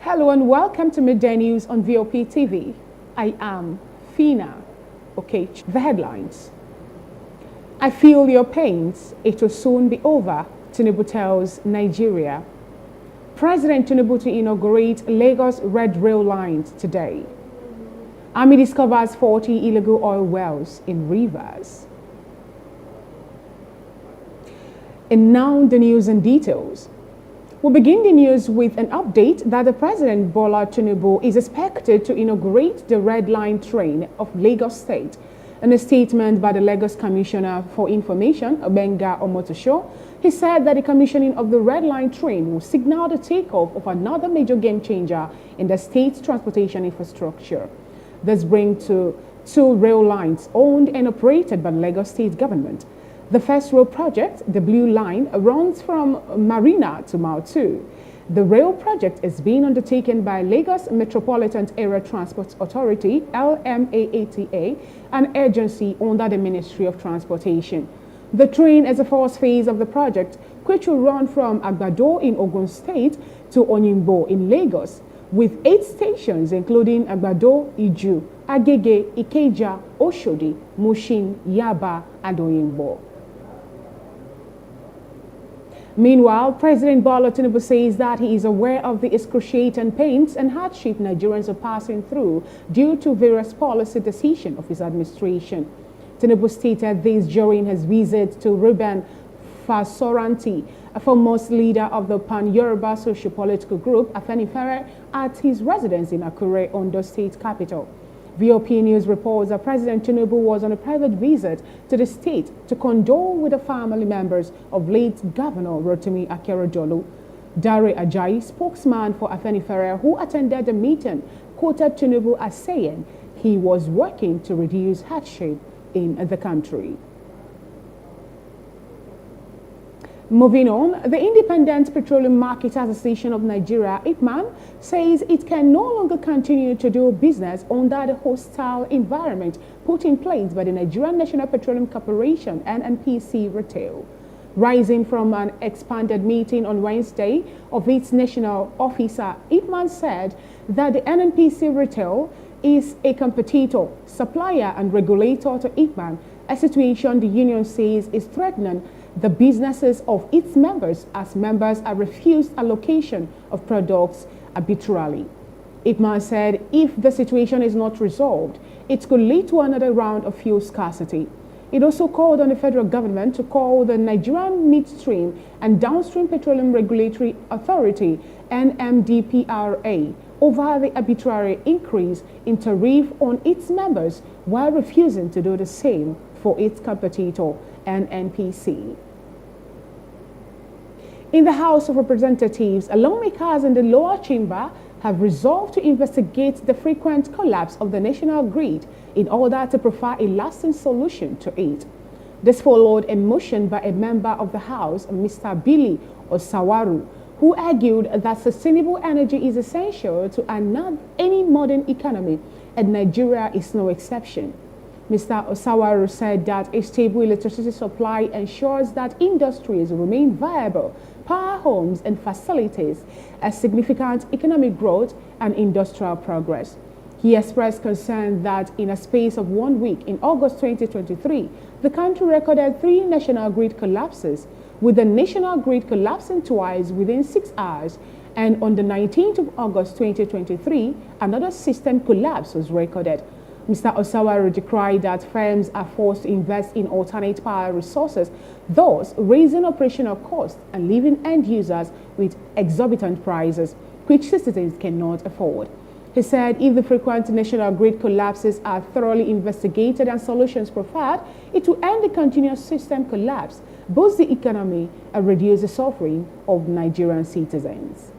Hello and welcome to Midday News on VOP TV. I am Fina. Okay, the headlines. I feel your pains. It will soon be over, Tinubu tells Nigeria. President Tinubu to inaugurate Lagos Red Rail lines today. Army discovers 40 illegal oil wells in rivers. And now the news and details. We'll begin the news with an update that the President Bola Tinubu is expected to inaugurate the Red Line train of Lagos State. In a statement by the Lagos Commissioner for Information, Gbenga Omotoso, he said that the commissioning of the Red Line train will signal the takeoff of another major game changer in the state's transportation infrastructure. This brings to 2 rail lines owned and operated by the Lagos State government. The first rail project, the Blue Line, runs from Marina to Mile 2. The rail project is being undertaken by Lagos Metropolitan Area Transport Authority, LMAATA, an agency under the Ministry of Transportation. The train is the first phase of the project, which will run from Agbado in Ogun State to Oyingbo in Lagos, with 8 stations including Agbado, Iju, Agege, Ikeja, Oshodi, Mushin, Yaba, and Oyingbo. Meanwhile, President Bola Tinubu says that he is aware of the excruciating pains and hardship Nigerians are passing through due to various policy decisions of his administration. Tinubu stated this during his visit to Ruben Fasoranti, a foremost leader of the Pan-Yoruba socio-political group Afenifere, at his residence in Akure, Ondo State capital. VOP News reports that President Tinubu was on a private visit to the state to condole with the family members of late Governor Rotimi Akeredolu. Dare Ajayi, spokesman for Afenifere, who attended the meeting, quoted Tinubu as saying he was working to reduce hardship in the country. Moving on, the Independent Petroleum Market Association of Nigeria, IPMAN, says it can no longer continue to do business under the hostile environment put in place by the Nigerian National Petroleum Corporation (NNPC) Retail. Rising from an expanded meeting on Wednesday of its national officer, IPMAN said that the NNPC Retail is a competitor, supplier and regulator to IPMAN, a situation the union says is threatening the businesses of its members as members are refused allocation of products arbitrarily. IPMAN said if the situation is not resolved, it could lead to another round of fuel scarcity. It also called on the federal government to call the Nigerian Midstream and Downstream Petroleum Regulatory Authority (NMDPRA) over the arbitrary increase in tariff on its members while refusing to do the same for its competitor NNPC. In the House of Representatives, lawmakers in the lower chamber have resolved to investigate the frequent collapse of the national grid in order to provide a lasting solution to it. This followed a motion by a member of the House, Mr. Billy Osawaru, who argued that sustainable energy is essential to any modern economy, and Nigeria is no exception. Mr. Osawaru said that a stable electricity supply ensures that industries remain viable, power homes and facilities a significant economic growth and industrial progress. He expressed concern that in a space of 1 week in August 2023, the country recorded 3 national grid collapses, with the national grid collapsing twice within 6 hours, and on the 19th of August 2023, another system collapse was recorded. Mr. Osawaru decried that firms are forced to invest in alternate power resources, thus raising operational costs and leaving end users with exorbitant prices, which citizens cannot afford. He said if the frequent national grid collapses are thoroughly investigated and solutions provided, it will end the continuous system collapse, boost the economy, and reduce the suffering of Nigerian citizens.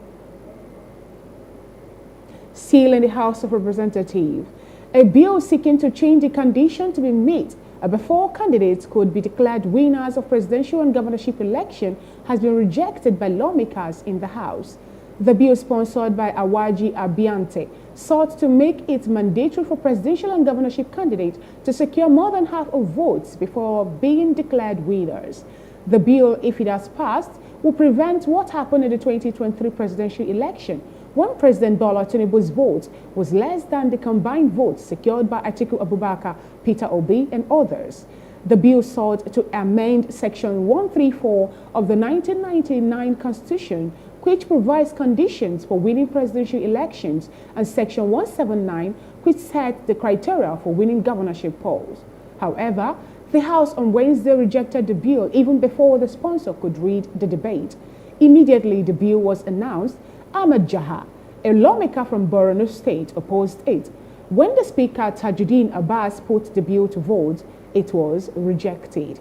Still in the House of Representatives, a bill seeking to change the condition to be met before candidates could be declared winners of presidential and governorship election has been rejected by lawmakers in the House. The bill, sponsored by Awaji Abiante, sought to make it mandatory for presidential and governorship candidates to secure more than half of votes before being declared winners. The bill, if it has passed, will prevent what happened in the 2023 presidential election, when President Bola Tinubu's vote was less than the combined votes secured by Atiku Abubakar, Peter Obi, and others. The bill sought to amend Section 134 of the 1999 Constitution, which provides conditions for winning presidential elections, and Section 179, which sets the criteria for winning governorship polls. However, the House on Wednesday rejected the bill even before the sponsor could read the debate. Immediately the bill was announced, Ahmed Jaha, a lawmaker from Borno State, opposed it. When the Speaker Tajuddin Abbas put the bill to vote, it was rejected.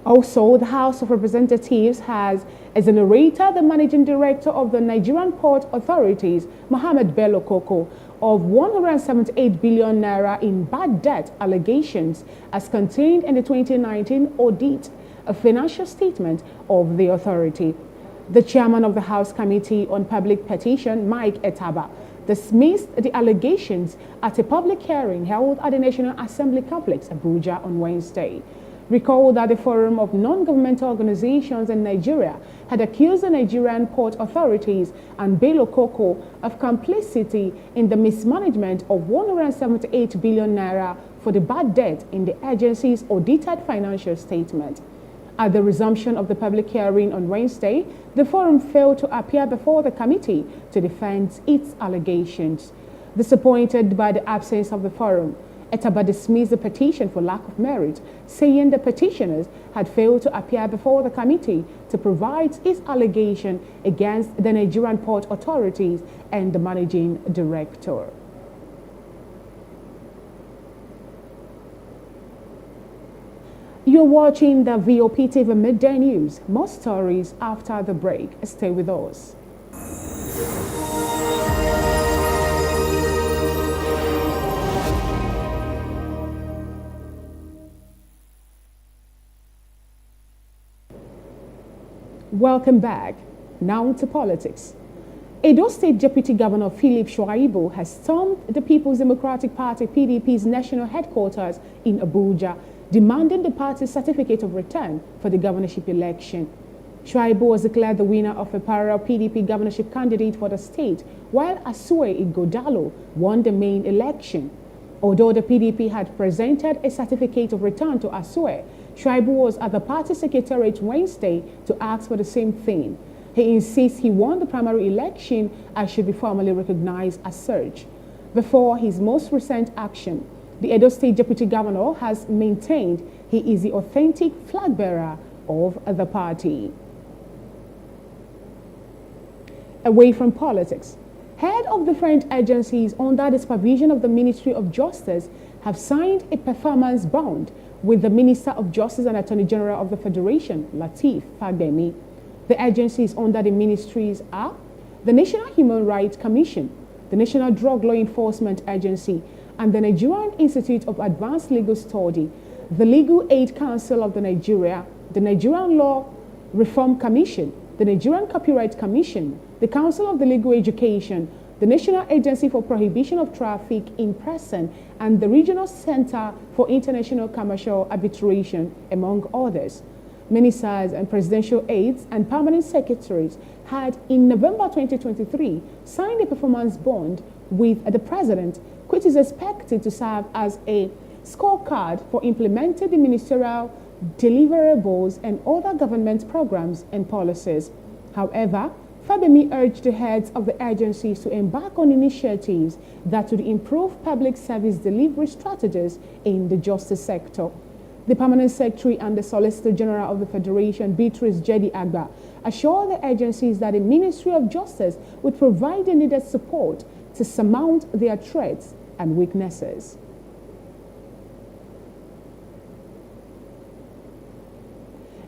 Also, the House of Representatives has exonerated the Managing Director of the Nigerian Port Authorities, Mohammed Bello Koko, of 178 billion naira in bad debt allegations as contained in the 2019 audit, a financial statement of the authority. The chairman of the House Committee on Public Petition, Mike Etaba, dismissed the allegations at a public hearing held at the National Assembly Complex, Abuja, on Wednesday. Recall that the Forum of Non-Governmental Organizations in Nigeria had accused the Nigerian port authorities and Bello Koko of complicity in the mismanagement of 178 billion naira for the bad debt in the agency's audited financial statement. At the resumption of the public hearing on Wednesday, the forum failed to appear before the committee to defend its allegations. Disappointed by the absence of the forum, Etaba dismissed the petition for lack of merit, saying the petitioners had failed to appear before the committee to provide its allegation against the Nigerian port authorities and the managing director. You're watching the VOP TV Midday News. More stories after the break. Stay with us. Welcome back. Now to politics. Edo State Deputy Governor Philip Shuaibu has stormed the People's Democratic Party PDP's national headquarters in Abuja, demanding the party's certificate of return for the governorship election. Shuaibu was declared the winner of a parallel PDP governorship candidate for the state, while Asue Igodalo won the main election. Although the PDP had presented a certificate of return to Asue, Shuaibu was at the party secretariat Wednesday to ask for the same thing. He insists he won the primary election and should be formally recognized as such. Before his most recent action, the Edo State Deputy Governor has maintained he is the authentic flag bearer of the party. Away from politics, head of different agencies under the supervision of the Ministry of Justice have signed a performance bond with the Minister of Justice and Attorney General of the Federation, Lateef Fagbemi. The agencies under the ministries are the National Human Rights Commission, the National Drug Law Enforcement Agency, and the Nigerian Institute of Advanced Legal Study, the Legal Aid Council of the Nigeria, the Nigerian Law Reform Commission, the Nigerian Copyright Commission, the Council of the Legal Education, the National Agency for Prohibition of Traffic in Person, and the Regional Center for International Commercial Arbitration, among others. Ministers and presidential aides and permanent secretaries had, in November 2023, signed a performance bond with the president, which is expected to serve as a scorecard for implementing the ministerial deliverables and other government programs and policies. However, Fagbemi urged the heads of the agencies to embark on initiatives that would improve public service delivery strategies in the justice sector. The Permanent Secretary and the Solicitor General of the Federation, Beatrice Jedi Agba, assured the agencies that the Ministry of Justice would provide the needed support to surmount their threats and weaknesses.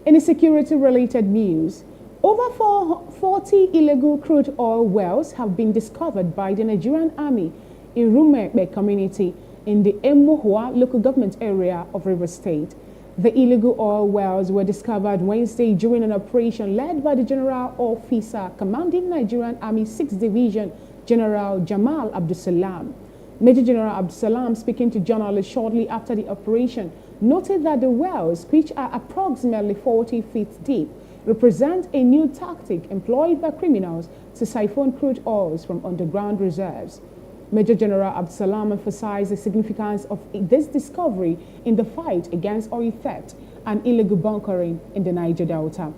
In security-related news, over 40 illegal crude oil wells have been discovered by the Nigerian Army in Rumekbe community in the Emohua local government area of Rivers State. The illegal oil wells were discovered Wednesday during an operation led by the General Officer commanding Nigerian Army 6th Division, General Jamal Abdusalam. Major General Abdusalam, speaking to journalists shortly after the operation, noted that the wells, which are approximately 40 feet deep, represent a new tactic employed by criminals to siphon crude oils from underground reserves. Major General Absalam emphasized the significance of this discovery in the fight against oil theft and illegal bunkering in the Niger Delta.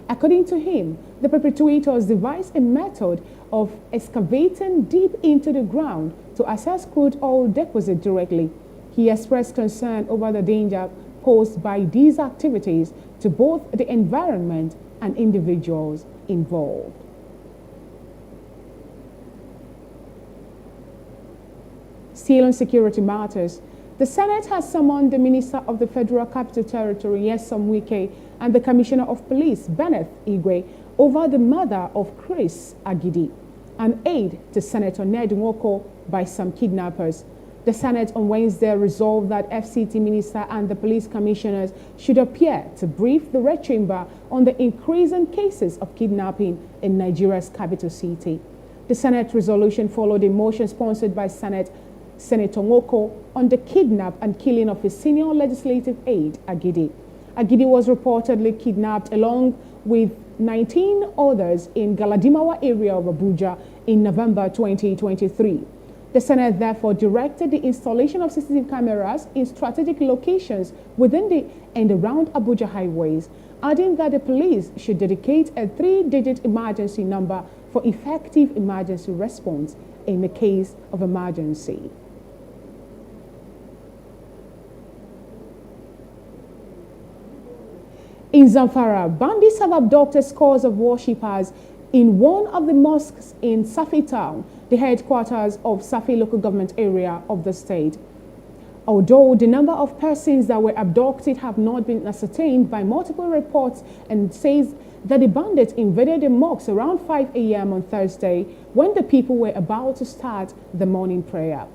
According to him, the perpetrators devised a method of excavating deep into the ground to access crude oil deposit directly. He expressed concern over the danger posed by these activities to both the environment and individuals involved. Still on security matters, the Senate has summoned the Minister of the Federal Capital Territory, Nyesom Wike, and the Commissioner of Police, Benneth Igwe, over the murder of Chris Agidi, an aide to Senator Ned Nwoko, by some kidnappers. The Senate on Wednesday resolved that FCT Minister and the police commissioners should appear to brief the Red Chamber on the increasing cases of kidnapping in Nigeria's capital city. The Senate resolution followed a motion sponsored by Senator Nwoko on the kidnap and killing of his senior legislative aide, Agidi. Agidi was reportedly kidnapped along with 19 others in Galadimawa area of Abuja in November 2023. The Senate therefore directed the installation of CCTV cameras in strategic locations within the and around Abuja highways, adding that the police should dedicate a 3-digit emergency number for effective emergency response in the case of emergency. In Zamfara, bandits have abducted scores of worshippers in one of the mosques in Safi town, the headquarters of Safi local government area of the state. Although the number of persons that were abducted have not been ascertained by multiple reports, and says that the bandits invaded the mosque around 5 a.m. on Thursday when the people were about to start the morning prayer.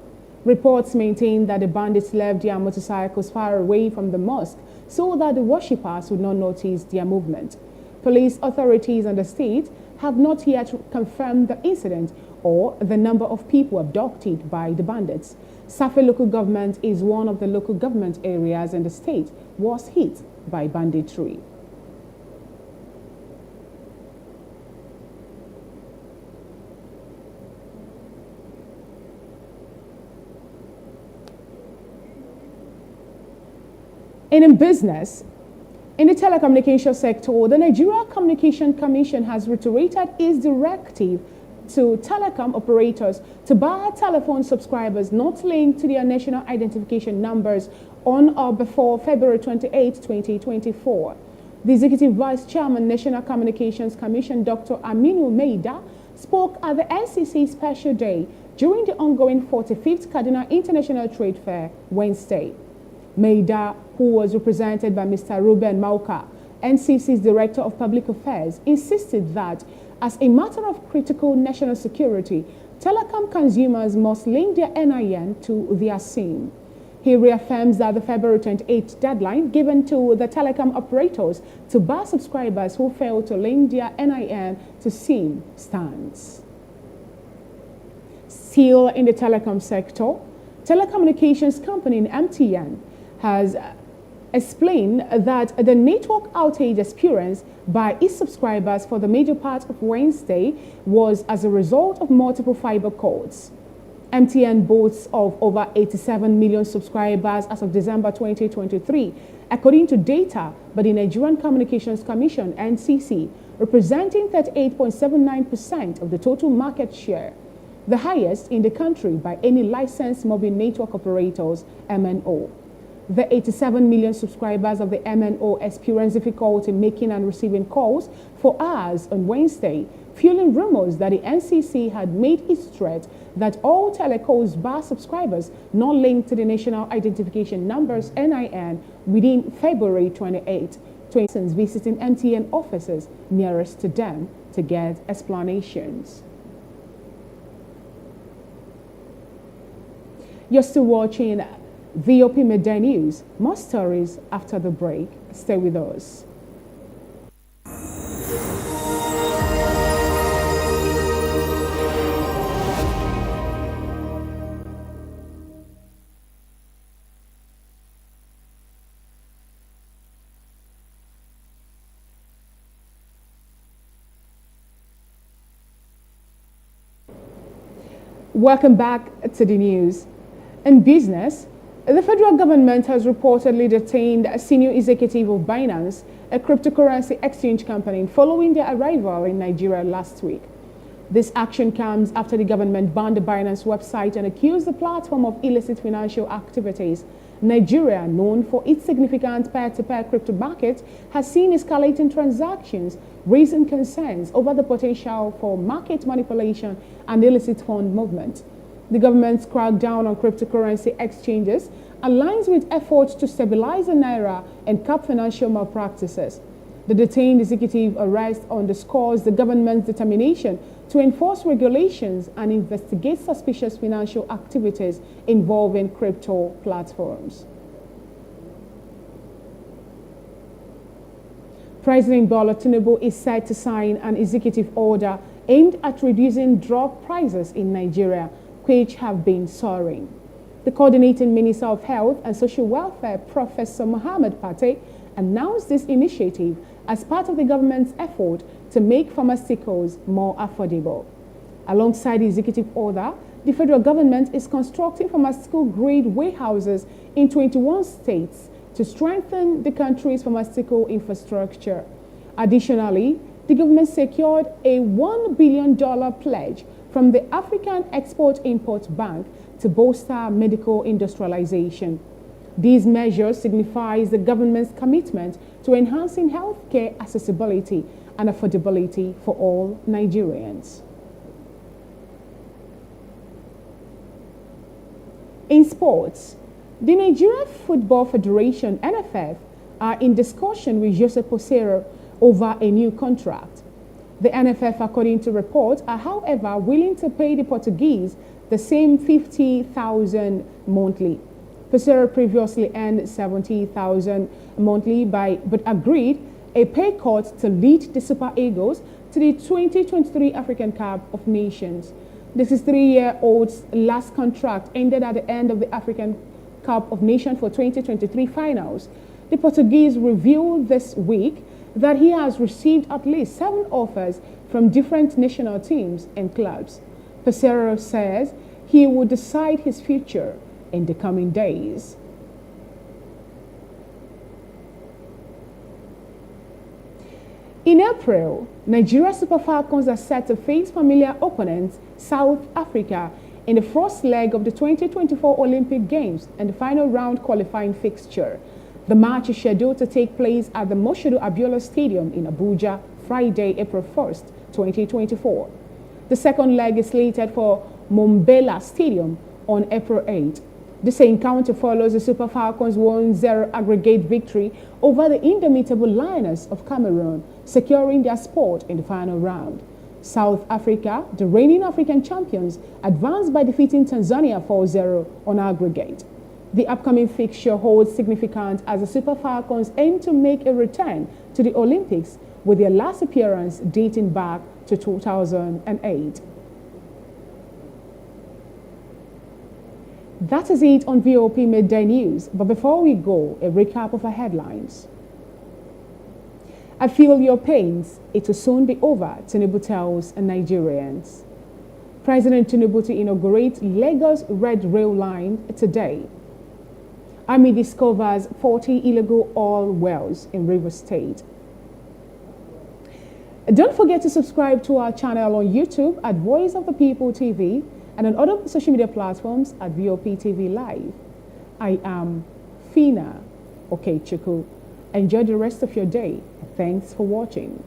Reports maintain that the bandits left their motorcycles far away from the mosque so that the worshippers would not notice their movement. Police authorities in the state have not yet confirmed the incident or the number of people abducted by the bandits. Safi local government is one of the local government areas in the state was hit by banditry. And in business, in the telecommunication sector, the Nigeria Communication Commission has reiterated its directive to telecom operators to bar telephone subscribers not linked to their national identification numbers on or before February 28, 2024. The Executive Vice Chairman, National Communications Commission, Dr. Aminu Meida, spoke at the NCC Special Day during the ongoing 45th Kaduna International Trade Fair Wednesday. Meida, who was represented by Mr. Ruben Mauka, NCC's Director of Public Affairs, insisted that as a matter of critical national security, telecom consumers must link their NIN to their SIM. He reaffirms that the February 28th deadline given to the telecom operators to bar subscribers who fail to link their NIN to SIM stands. Still in the telecom sector, telecommunications company MTN has explained that the network outage experienced by its subscribers for the major part of Wednesday was as a result of multiple fiber cords. MTN boasts of over 87 million subscribers as of December 2023, according to data by the Nigerian Communications Commission, NCC, representing 38.79% of the total market share, the highest in the country by any licensed mobile network operators, MNO. The 87 million subscribers of the MNO experienced difficulty making and receiving calls for hours on Wednesday, fueling rumors that the NCC had made its threat that all telecos bar subscribers not linked to the National Identification Numbers NIN within February 28, 20 visiting MTN offices nearest to them to get explanations. You're still watching VOP Midday News. More stories after the break. Stay with us. Welcome back to the news. In business, the federal government has reportedly detained a senior executive of Binance, a cryptocurrency exchange company, following their arrival in Nigeria last week. This action comes after the government banned the Binance website and accused the platform of illicit financial activities. Nigeria, known for its significant peer-to-peer crypto market, has seen escalating transactions, raising concerns over the potential for market manipulation and illicit fund movement. The government's crackdown on cryptocurrency exchanges aligns with efforts to stabilize the naira and curb financial malpractices. The detained executive arrest underscores the government's determination to enforce regulations and investigate suspicious financial activities involving crypto platforms. President Bola Tinubu is set to sign an executive order aimed at reducing drug prices in Nigeria, which have been soaring. The coordinating Minister of Health and Social Welfare, Professor Mohammed Pate, announced this initiative as part of the government's effort to make pharmaceuticals more affordable. Alongside the executive order, the federal government is constructing pharmaceutical-grade warehouses in 21 states to strengthen the country's pharmaceutical infrastructure. Additionally, the government secured a $1 billion pledge from the African Export-Import Bank to bolster medical industrialization. These measures signify the government's commitment to enhancing healthcare accessibility and affordability for all Nigerians. In sports, the Nigeria Football Federation (NFF) are in discussion with Jose Posero over a new contract. The NFF, according to reports, are however willing to pay the Portuguese the same $50,000 monthly. Posero previously earned $70,000 monthly but agreed a pay cut to lead the Super Eagles to the 2023 African Cup of Nations. This is 3-year-old's last contract ended at the end of the African Cup of Nations for 2023 finals. The Portuguese revealed this week that he has received at least 7 offers from different national teams and clubs. Posero says he will decide his future in the coming days. In April, Nigeria Super Falcons are set to face familiar opponents South Africa in the first leg of the 2024 Olympic Games and the final round qualifying fixture. The match is scheduled to take place at the Moshood Abiola Stadium in Abuja, Friday, April 1st, 2024. The second leg is slated for Mombela Stadium on April 8th. This encounter follows the Super Falcons' 1-0 aggregate victory over the indomitable Lioness of Cameroon, securing their spot in the final round. South Africa, the reigning African champions, advanced by defeating Tanzania 4-0 on aggregate. The upcoming fixture holds significance as the Super Falcons aim to make a return to the Olympics with their last appearance dating back to 2008. That is it on VOP Midday News, but before we go, a recap of our headlines. I feel your pains, it will soon be over, Tinubu tells Nigerians. President Tinubu to inaugurate Lagos Red Rail Line today. Army discovers 40 illegal oil wells in Rivers State. Don't forget to subscribe to our channel on YouTube at Voice of the People TV and on other social media platforms at VOP TV Live. I am Fina Okechukwu. Enjoy the rest of your day. Thanks for watching.